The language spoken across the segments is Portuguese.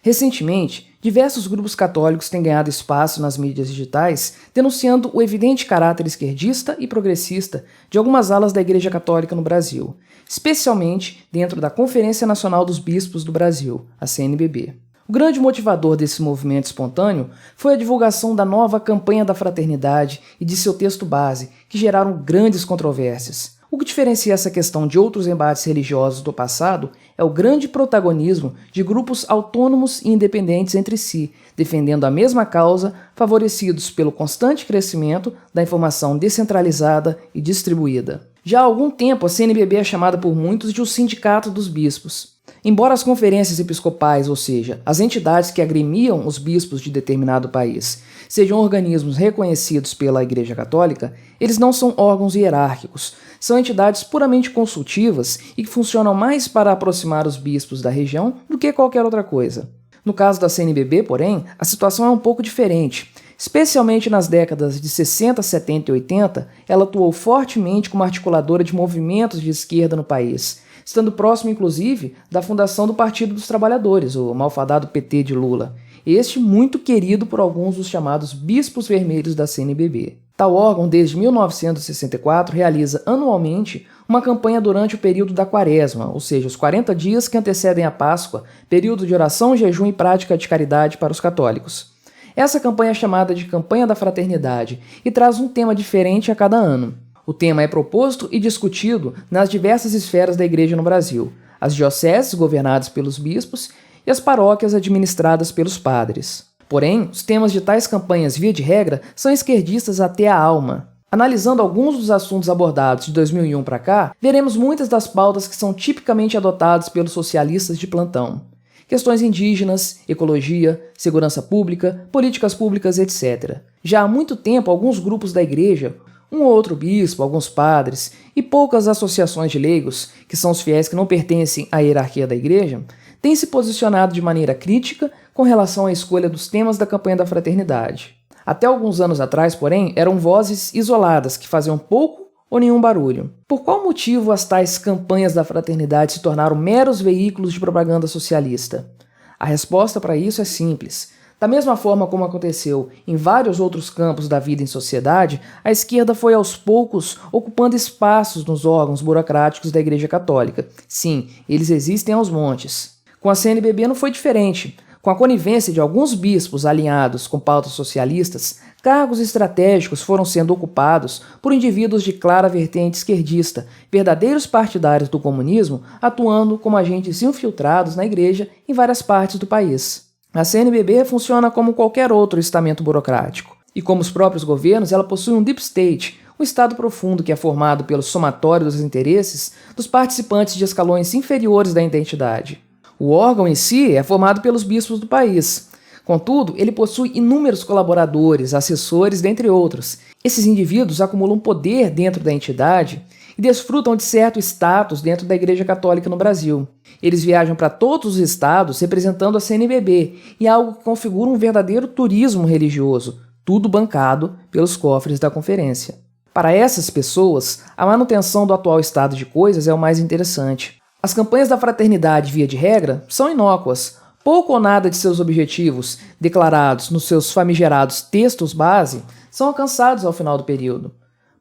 Recentemente, diversos grupos católicos têm ganhado espaço nas mídias digitais, denunciando o evidente caráter esquerdista e progressista de algumas alas da Igreja Católica no Brasil, especialmente dentro da Conferência Nacional dos Bispos do Brasil, a CNBB. O grande motivador desse movimento espontâneo foi a divulgação da nova campanha da fraternidade e de seu texto base, que geraram grandes controvérsias. O que diferencia essa questão de outros embates religiosos do passado é o grande protagonismo de grupos autônomos e independentes entre si, defendendo a mesma causa, favorecidos pelo constante crescimento da informação descentralizada e distribuída. Já há algum tempo, a CNBB é chamada por muitos de o Sindicato dos Bispos. Embora as conferências episcopais, ou seja, as entidades que agremiam os bispos de determinado país, sejam organismos reconhecidos pela Igreja Católica, eles não são órgãos hierárquicos, são entidades puramente consultivas e que funcionam mais para aproximar os bispos da região do que qualquer outra coisa. No caso da CNBB, porém, a situação é um pouco diferente. Especialmente nas décadas de 60, 70 e 80, ela atuou fortemente como articuladora de movimentos de esquerda no país, estando próximo, inclusive, da fundação do Partido dos Trabalhadores, o malfadado PT de Lula, este muito querido por alguns dos chamados Bispos Vermelhos da CNBB. Tal órgão, desde 1964, realiza anualmente uma campanha durante o período da Quaresma, ou seja, os 40 dias que antecedem a Páscoa, período de oração, jejum e prática de caridade para os católicos. Essa campanha é chamada de Campanha da Fraternidade e traz um tema diferente a cada ano. O tema é proposto e discutido nas diversas esferas da Igreja no Brasil, as dioceses governadas pelos bispos e as paróquias administradas pelos padres. Porém, os temas de tais campanhas, via de regra, são esquerdistas até a alma. Analisando alguns dos assuntos abordados de 2001 para cá, veremos muitas das pautas que são tipicamente adotadas pelos socialistas de plantão. Questões indígenas, ecologia, segurança pública, políticas públicas, etc. Já há muito tempo, alguns grupos da Igreja, um ou outro bispo, alguns padres e poucas associações de leigos, que são os fiéis que não pertencem à hierarquia da Igreja, têm se posicionado de maneira crítica com relação à escolha dos temas da campanha da fraternidade. Até alguns anos atrás, porém, eram vozes isoladas que faziam pouco ou nenhum barulho. Por qual motivo as tais campanhas da fraternidade se tornaram meros veículos de propaganda socialista? A resposta para isso é simples. Da mesma forma como aconteceu em vários outros campos da vida em sociedade, a esquerda foi aos poucos ocupando espaços nos órgãos burocráticos da Igreja Católica. Sim, eles existem aos montes. Com a CNBB não foi diferente. Com a conivência de alguns bispos alinhados com pautas socialistas, cargos estratégicos foram sendo ocupados por indivíduos de clara vertente esquerdista, verdadeiros partidários do comunismo, atuando como agentes infiltrados na Igreja em várias partes do país. A CNBB funciona como qualquer outro estamento burocrático. E como os próprios governos, ela possui um deep state, um estado profundo que é formado pelo somatório dos interesses dos participantes de escalões inferiores da entidade. O órgão em si é formado pelos bispos do país. Contudo, ele possui inúmeros colaboradores, assessores, dentre outros. Esses indivíduos acumulam poder dentro da entidade e desfrutam de certo status dentro da Igreja Católica no Brasil. Eles viajam para todos os estados representando a CNBB e algo que configura um verdadeiro turismo religioso, tudo bancado pelos cofres da conferência. Para essas pessoas, a manutenção do atual estado de coisas é o mais interessante. As campanhas da fraternidade, via de regra, são inócuas. Pouco ou nada de seus objetivos, declarados nos seus famigerados textos base, são alcançados ao final do período.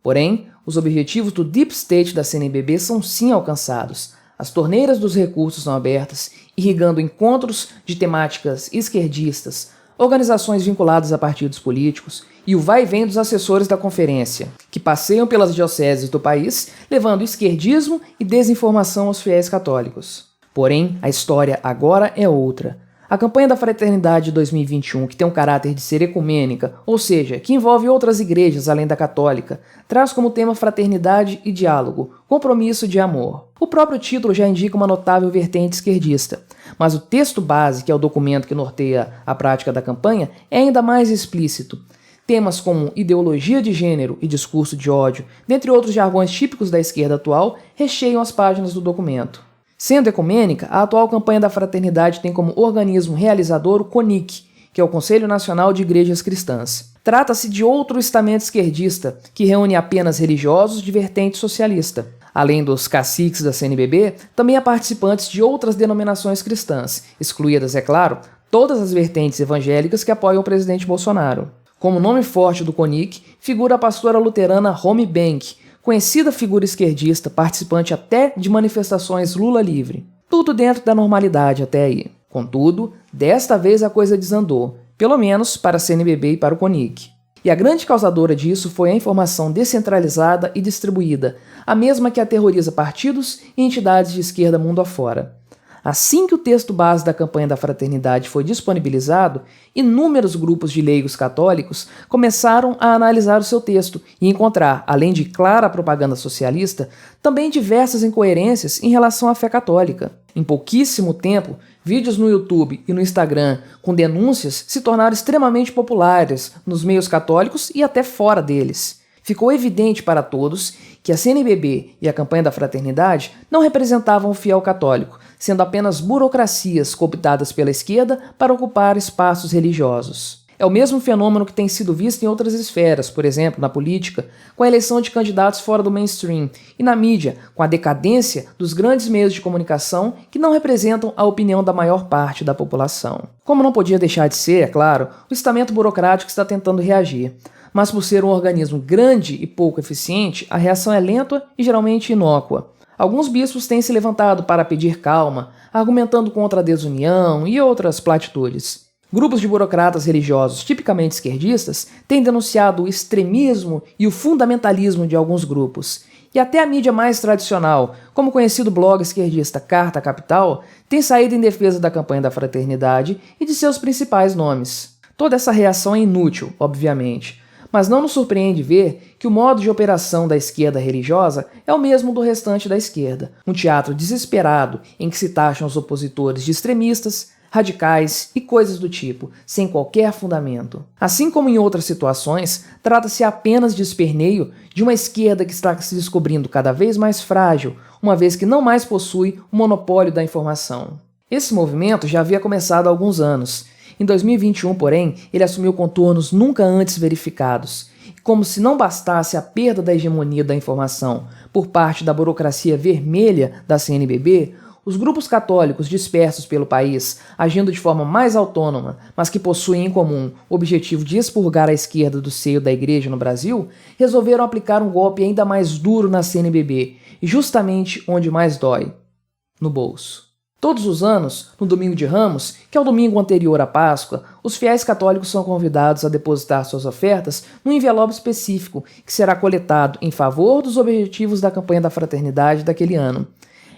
Porém, os objetivos do Deep State da CNBB são sim alcançados. As torneiras dos recursos são abertas, irrigando encontros de temáticas esquerdistas, organizações vinculadas a partidos políticos e o vai e vem dos assessores da conferência, que passeiam pelas dioceses do país, levando esquerdismo e desinformação aos fiéis católicos. Porém, a história agora é outra. A campanha da Fraternidade de 2021, que tem um caráter de ser ecumênica, ou seja, que envolve outras igrejas além da católica, traz como tema fraternidade e diálogo, compromisso de amor. O próprio título já indica uma notável vertente esquerdista, mas o texto base, que é o documento que norteia a prática da campanha, é ainda mais explícito. Temas como ideologia de gênero e discurso de ódio, dentre outros jargões típicos da esquerda atual, recheiam as páginas do documento. Sendo ecumênica, a atual campanha da fraternidade tem como organismo realizador o CONIC, que é o Conselho Nacional de Igrejas Cristãs. Trata-se de outro estamento esquerdista, que reúne apenas religiosos de vertente socialista. Além dos caciques da CNBB, também há participantes de outras denominações cristãs, excluídas, é claro, todas as vertentes evangélicas que apoiam o presidente Bolsonaro. Como nome forte do CONIC, figura a pastora luterana Romy Bank, conhecida figura esquerdista, participante até de manifestações Lula livre. Tudo dentro da normalidade até aí. Contudo, desta vez a coisa desandou, pelo menos para a CNBB e para o CONIC. E a grande causadora disso foi a informação descentralizada e distribuída, a mesma que aterroriza partidos e entidades de esquerda mundo afora. Assim que o texto base da campanha da fraternidade foi disponibilizado, inúmeros grupos de leigos católicos começaram a analisar o seu texto e encontrar, além de clara propaganda socialista, também diversas incoerências em relação à fé católica. Em pouquíssimo tempo, vídeos no YouTube e no Instagram com denúncias se tornaram extremamente populares nos meios católicos e até fora deles. Ficou evidente para todos que a CNBB e a campanha da fraternidade não representavam o fiel católico, sendo apenas burocracias cooptadas pela esquerda para ocupar espaços religiosos. É o mesmo fenômeno que tem sido visto em outras esferas, por exemplo, na política, com a eleição de candidatos fora do mainstream, e na mídia, com a decadência dos grandes meios de comunicação que não representam a opinião da maior parte da população. Como não podia deixar de ser, é claro, o estamento burocrático está tentando reagir. Mas por ser um organismo grande e pouco eficiente, a reação é lenta e geralmente inócua. Alguns bispos têm se levantado para pedir calma, argumentando contra a desunião e outras platitudes. Grupos de burocratas religiosos tipicamente esquerdistas têm denunciado o extremismo e o fundamentalismo de alguns grupos. E até a mídia mais tradicional, como o conhecido blog esquerdista Carta Capital, tem saído em defesa da campanha da fraternidade e de seus principais nomes. Toda essa reação é inútil, obviamente. Mas não nos surpreende ver que o modo de operação da esquerda religiosa é o mesmo do restante da esquerda, um teatro desesperado em que se taxam os opositores de extremistas, radicais e coisas do tipo, sem qualquer fundamento. Assim como em outras situações, trata-se apenas de esperneio de uma esquerda que está se descobrindo cada vez mais frágil, uma vez que não mais possui o monopólio da informação. Esse movimento já havia começado há alguns anos. Em 2021, porém, ele assumiu contornos nunca antes verificados. E como se não bastasse a perda da hegemonia da informação por parte da burocracia vermelha da CNBB, os grupos católicos dispersos pelo país, agindo de forma mais autônoma, mas que possuem em comum o objetivo de expurgar a esquerda do seio da igreja no Brasil, resolveram aplicar um golpe ainda mais duro na CNBB, e justamente onde mais dói: no bolso. Todos os anos, no Domingo de Ramos, que é o domingo anterior à Páscoa, os fiéis católicos são convidados a depositar suas ofertas num envelope específico que será coletado em favor dos objetivos da campanha da fraternidade daquele ano.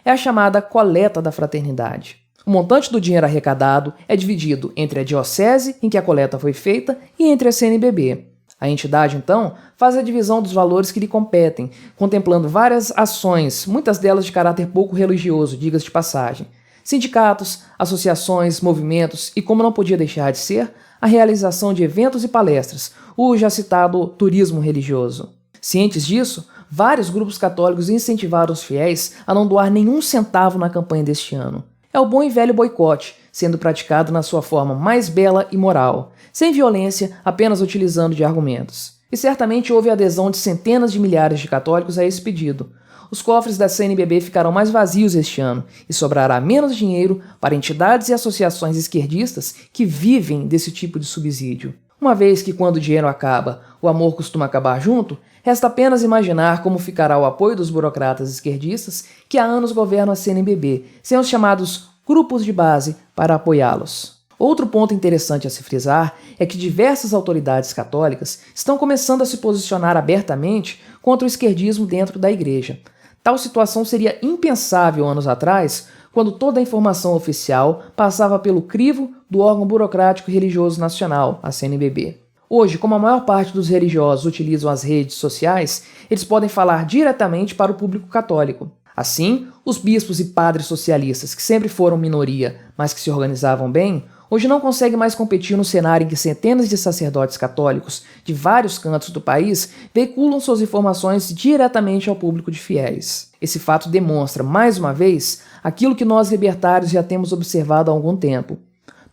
É a chamada coleta da fraternidade. O montante do dinheiro arrecadado é dividido entre a diocese em que a coleta foi feita e entre a CNBB. A entidade, então, faz a divisão dos valores que lhe competem, contemplando várias ações, muitas delas de caráter pouco religioso, diga-se de passagem. Sindicatos, associações, movimentos e, como não podia deixar de ser, a realização de eventos e palestras, o já citado turismo religioso. Cientes disso, vários grupos católicos incentivaram os fiéis a não doar nenhum centavo na campanha deste ano. É o bom e velho boicote, sendo praticado na sua forma mais bela e moral, sem violência, apenas utilizando de argumentos. E certamente houve adesão de centenas de milhares de católicos a esse pedido. Os cofres da CNBB ficarão mais vazios este ano e sobrará menos dinheiro para entidades e associações esquerdistas que vivem desse tipo de subsídio. Uma vez que, quando o dinheiro acaba, o amor costuma acabar junto, resta apenas imaginar como ficará o apoio dos burocratas esquerdistas que há anos governam a CNBB, sem os chamados grupos de base para apoiá-los. Outro ponto interessante a se frisar é que diversas autoridades católicas estão começando a se posicionar abertamente contra o esquerdismo dentro da igreja. Tal situação seria impensável anos atrás, quando toda a informação oficial passava pelo crivo do órgão burocrático religioso nacional, a CNBB. Hoje, como a maior parte dos religiosos utilizam as redes sociais, eles podem falar diretamente para o público católico. Assim, os bispos e padres socialistas, que sempre foram minoria, mas que se organizavam bem, hoje não conseguem mais competir no cenário em que centenas de sacerdotes católicos de vários cantos do país veiculam suas informações diretamente ao público de fiéis. Esse fato demonstra, mais uma vez, aquilo que nós libertários já temos observado há algum tempo.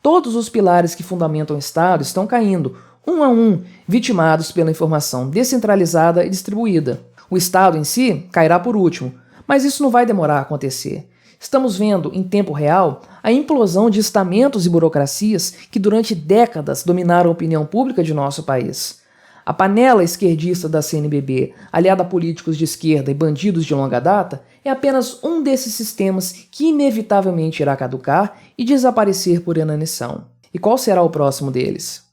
Todos os pilares que fundamentam o Estado estão caindo, um a um, vitimados pela informação descentralizada e distribuída. O Estado em si cairá por último, mas isso não vai demorar a acontecer. Estamos vendo, em tempo real, a implosão de estamentos e burocracias que durante décadas dominaram a opinião pública de nosso país. A panela esquerdista da CNBB, aliada a políticos de esquerda e bandidos de longa data, é apenas um desses sistemas que inevitavelmente irá caducar e desaparecer por inanição. E qual será o próximo deles?